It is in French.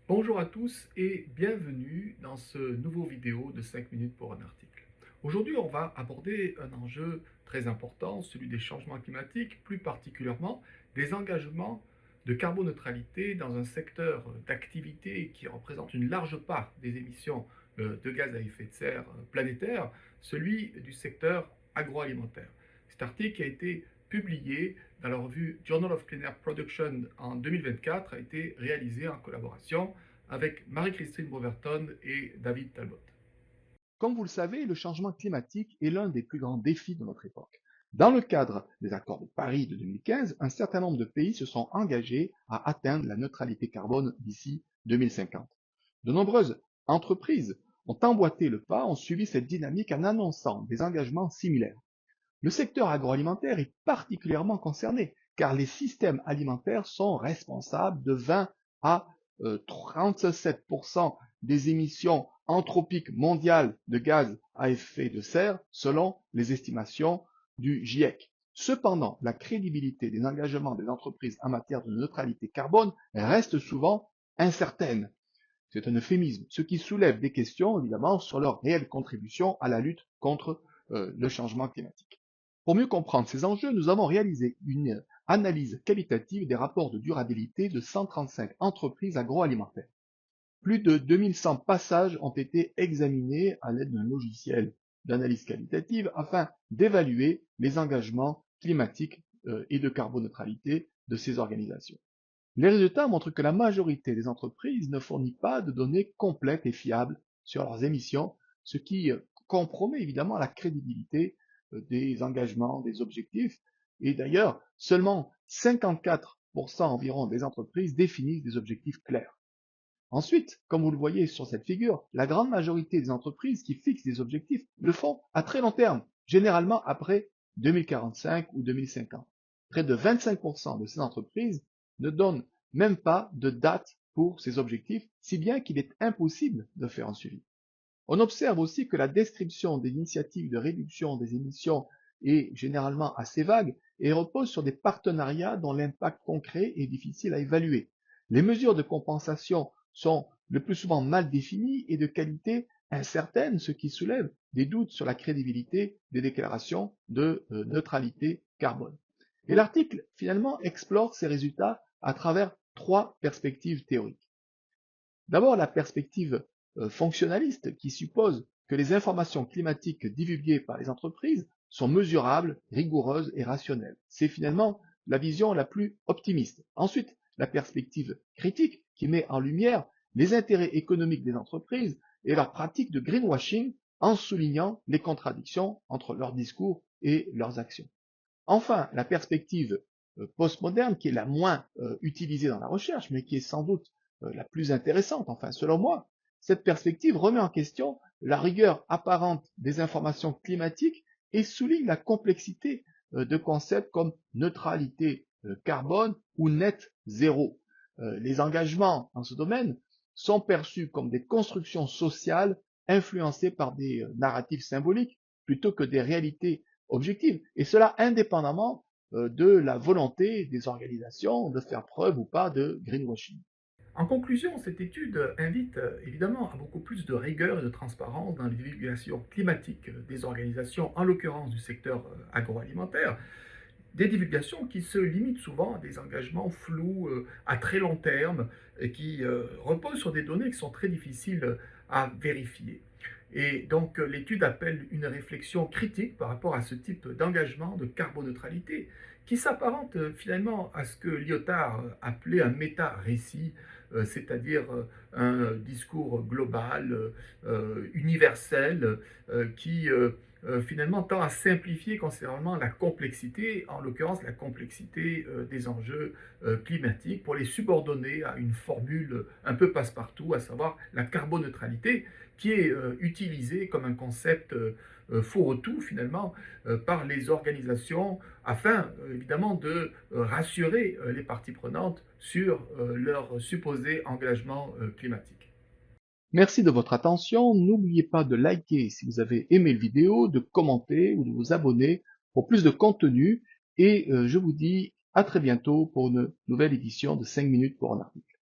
Bonjour à tous et bienvenue dans ce nouveau vidéo de 5 minutes pour un article. Aujourd'hui, on va aborder un enjeu très important, celui des changements climatiques, plus particulièrement des engagements de carboneutralité dans un secteur d'activité qui représente une large part des émissions de gaz à effet de serre planétaire, celui du secteur agroalimentaire. Cet article a été publié dans la revue Journal of Clean Air Production en 2024, a été réalisé en collaboration avec Marie-Christine Boverton et David Talbot. Comme vous le savez, le changement climatique est l'un des plus grands défis de notre époque. Dans le cadre des accords de Paris de 2015, un certain nombre de pays se sont engagés à atteindre la neutralité carbone d'ici 2050. De nombreuses entreprises ont emboîté le pas, ont suivi cette dynamique en annonçant des engagements similaires. Le secteur agroalimentaire est particulièrement concerné, car les systèmes alimentaires sont responsables de 20 à 37% des émissions anthropiques mondiales de gaz à effet de serre, selon les estimations du GIEC. Cependant, la crédibilité des engagements des entreprises en matière de neutralité carbone reste souvent incertaine. C'est un euphémisme, ce qui soulève des questions, évidemment, sur leur réelle contribution à la lutte contre le changement climatique. Pour mieux comprendre ces enjeux, nous avons réalisé une analyse qualitative des rapports de durabilité de 135 entreprises agroalimentaires. Plus de 2100 passages ont été examinés à l'aide d'un logiciel d'analyse qualitative afin d'évaluer les engagements climatiques et de carboneutralité de ces organisations. Les résultats montrent que la majorité des entreprises ne fournit pas de données complètes et fiables sur leurs émissions, ce qui compromet évidemment la crédibilité des engagements, des objectifs. Et d'ailleurs, seulement 54% environ des entreprises définissent des objectifs clairs. Ensuite, comme vous le voyez sur cette figure, la grande majorité des entreprises qui fixent des objectifs le font à très long terme, généralement après 2045 ou 2050. Près de 25% de ces entreprises ne donnent même pas de date pour ces objectifs, si bien qu'il est impossible de faire un suivi. On observe aussi que la description des initiatives de réduction des émissions est généralement assez vague et repose sur des partenariats dont l'impact concret est difficile à évaluer. Les mesures de compensation sont le plus souvent mal définies et de qualité incertaine, ce qui soulève des doutes sur la crédibilité des déclarations de neutralité carbone. Et l'article finalement explore ces résultats à travers trois perspectives théoriques. D'abord, la perspective fonctionnaliste qui suppose que les informations climatiques divulguées par les entreprises sont mesurables, rigoureuses et rationnelles. C'est finalement la vision la plus optimiste. Ensuite, la perspective critique qui met en lumière les intérêts économiques des entreprises et leurs pratiques de greenwashing en soulignant les contradictions entre leurs discours et leurs actions. Enfin, la perspective postmoderne, qui est la moins utilisée dans la recherche, mais qui est sans doute la plus intéressante, enfin selon moi, cette perspective remet en question la rigueur apparente des informations climatiques et souligne la complexité de concepts comme neutralité carbone ou net zéro. Les engagements dans ce domaine sont perçus comme des constructions sociales influencées par des narratifs symboliques plutôt que des réalités objective, et cela indépendamment de la volonté des organisations de faire preuve ou pas de greenwashing. En conclusion, cette étude invite évidemment à beaucoup plus de rigueur et de transparence dans les divulgations climatiques des organisations, en l'occurrence du secteur agroalimentaire, des divulgations qui se limitent souvent à des engagements flous à très long terme et qui reposent sur des données qui sont très difficiles à vérifier. Et donc l'étude appelle une réflexion critique par rapport à ce type d'engagement de carboneutralité qui s'apparente finalement à ce que Lyotard appelait un méta-récit, c'est-à-dire un discours global, universel, qui finalement tend à simplifier concernant la complexité, en l'occurrence la complexité des enjeux climatiques, pour les subordonner à une formule un peu passe-partout, à savoir la carboneutralité, qui est utilisée comme un concept fourre-tout finalement par les organisations afin évidemment de rassurer les parties prenantes sur leur supposé engagement climatique. Merci de votre attention. N'oubliez pas de liker si vous avez aimé la vidéo, de commenter ou de vous abonner pour plus de contenu. Et je vous dis à très bientôt pour une nouvelle édition de 5 minutes pour un article.